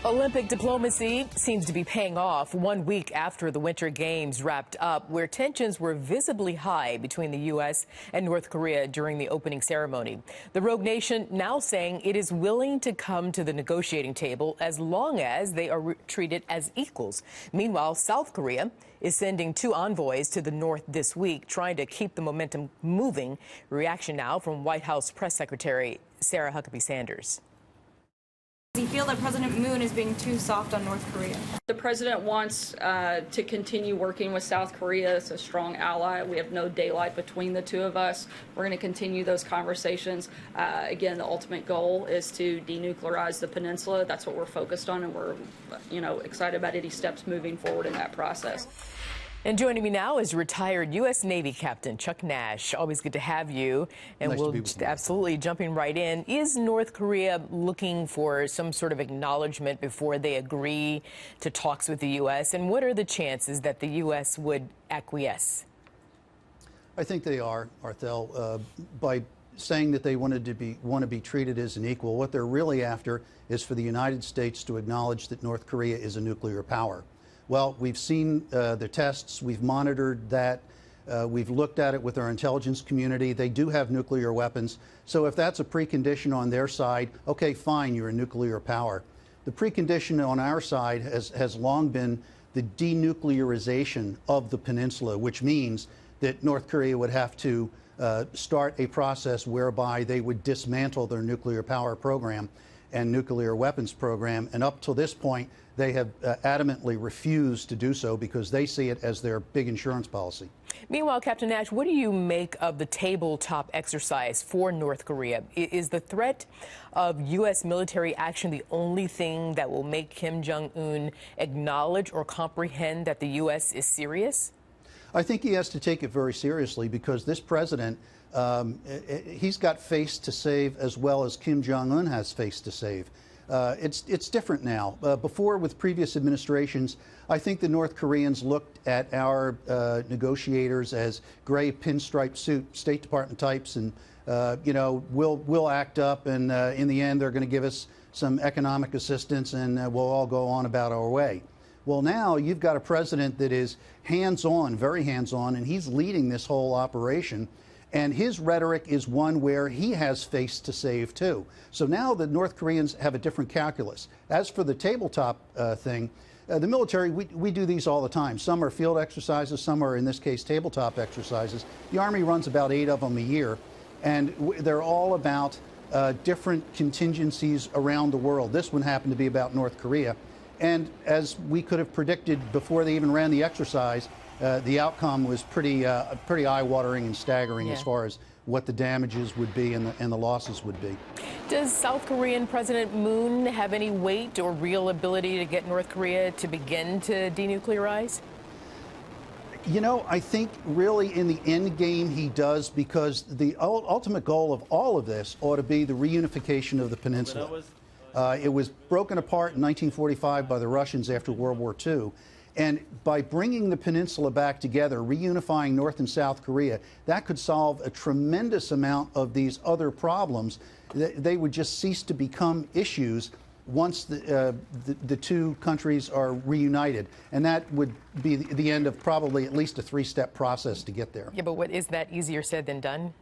Olympic diplomacy seems to be paying off 1 week after the Winter Games wrapped up, where tensions were visibly high between the U.S. and North Korea during the opening ceremony. The rogue nation now saying it is willing to come to the negotiating table as long as they are treated as equals. Meanwhile, South Korea is sending 2 envoys to the north this week, trying to keep the momentum moving. Reaction now from White House Press Secretary Sarah Huckabee Sanders. Does he feel that President Moon is being too soft on North Korea? The president wants to continue working with South Korea. It's a strong ally. We have no daylight between the two of us. We're going to continue those conversations. Again, the ultimate goal is to denuclearize the peninsula. That's what we're focused on, and we're, excited about any steps moving forward in that process. And joining me now is retired U.S. Navy Captain Chuck Nash. Always good to have you. And nice we'll absolutely jumping right in. Is North Korea looking for some sort of acknowledgement before they agree to talks with the U.S.? And what are the chances that the U.S. would acquiesce? I think they are, Arthel, by saying that they want to be treated as an equal. What they're really after is for the United States to acknowledge that North Korea is a nuclear power. Well, we've seen the tests, we've monitored that, we've looked at it with our intelligence community. They do have nuclear weapons. So if that's a precondition on their side, okay, fine, you're a nuclear power. The precondition on our side has long been the denuclearization of the peninsula, which means that North Korea would have to start a process whereby they would dismantle their nuclear power program and nuclear weapons program. And up till this point, they have adamantly refused to do so because they see it as their big insurance policy. Meanwhile, Captain Nash, what do you make of the tabletop exercise for North Korea? Is the threat of U.S. military action the only thing that will make Kim Jong-un acknowledge or comprehend that the U.S. is serious? I think he has to take it very seriously because this president, he's got face to save as well as Kim Jong-un has face to save. It's different now. Before, with previous administrations, I think the North Koreans looked at our negotiators as gray pinstripe suit State Department types, and we'll act up, and in the end, they're going to give us some economic assistance, and we'll all go on about our way. Well, now you've got a president that is hands-on, very hands-on, and he's leading this whole operation. And his rhetoric is one where he has face to save, too. So now the North Koreans have a different calculus. As for the tabletop thing, the military, we do these all the time. Some are field exercises, some are, in this case, tabletop exercises. The Army runs about 8 of them a year, and they're all about different contingencies around the world. This one happened to be about North Korea. And as we could have predicted before they even ran the exercise, the outcome was pretty eye-watering and staggering as far as what the damages would be and the losses would be. Does South Korean President Moon have any weight or real ability to get North Korea to begin to denuclearize? I think really in the end game he does, because the ultimate goal of all of this ought to be the reunification of the peninsula. It was broken apart in 1945 by the Russians after World War II. And by bringing the peninsula back together, reunifying North and South Korea, that could solve a tremendous amount of these other problems. They would just cease to become issues once the two countries are reunited. And that would be the end of probably at least a 3-step process to get there. Yeah, but is that easier said than done?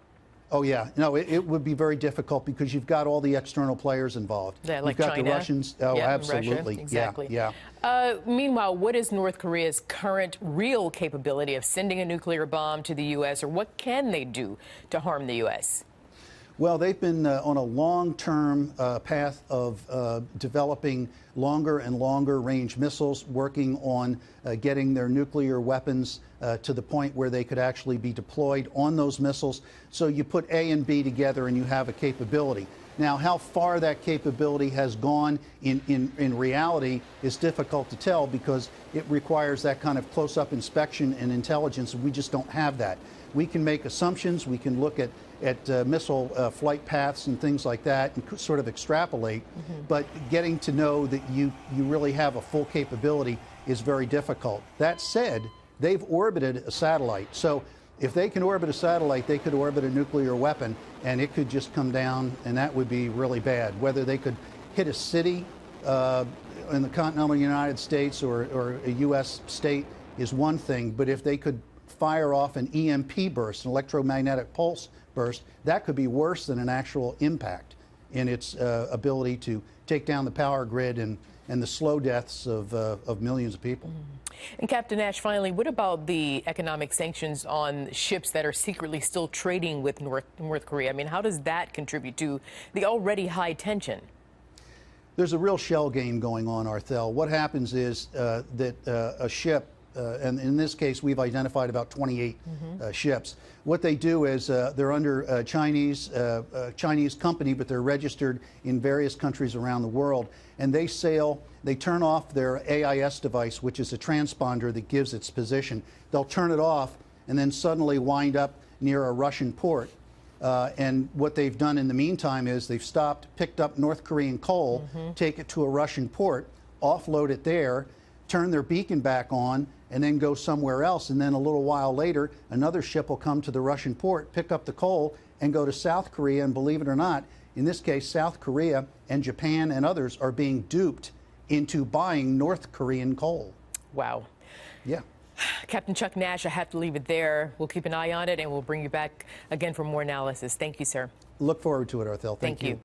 Oh, yeah. No, it would be very difficult because you've got all the external players involved. Yeah, like you've got China. The Russians. Oh, yep, absolutely. Russia. Exactly. Yeah. Meanwhile, what is North Korea's current real capability of sending a nuclear bomb to the U.S., or what can they do to harm the U.S.? Well, they've been on a long-term path of developing longer and longer range missiles, working on getting their nuclear weapons to the point where they could actually be deployed on those missiles. So you put A and B together and you have a capability. Now, how far that capability has gone in reality is difficult to tell because it requires that kind of close-up inspection and intelligence, and we just don't have that. We can make assumptions, we can look at missile flight paths and things like that and sort of extrapolate, but getting to know that you really have a full capability is very difficult. That said, they've orbited a satellite. So if they can orbit a satellite, they could orbit a nuclear weapon, and it could just come down, and that would be really bad. Whether they could hit a city in the continental United States or a U.S. state is one thing, but if they could fire off an EMP burst, an electromagnetic pulse burst, that could be worse than an actual impact in its ability to take down the power grid and the slow deaths of millions of people. And Captain Nash, finally, what about the economic sanctions on ships that are secretly still trading with North Korea? I mean, how does that contribute to the already high tension? There's a real shell game going on, Arthel. What happens is that a ship, and in this case we've identified about 28 ships. What they do is they're under a Chinese company, but they're registered in various countries around the world, and they sail. They turn off their AIS device, which is a transponder that gives its position. They'll turn it off and then suddenly wind up near a Russian port. And what they've done in the meantime is they've stopped, picked up North Korean coal, take it to a Russian port, offload it there, turn their beacon back on, and then go somewhere else. And then a little while later, another ship will come to the Russian port, pick up the coal, and go to South Korea. And believe it or not, in this case, South Korea and Japan and others are being duped into buying North Korean coal. Wow. Yeah. Captain Chuck Nash, I have to leave it there. We'll keep an eye on it, and we'll bring you back again for more analysis. Thank you, sir. Look forward to it, Arthel. Thank you.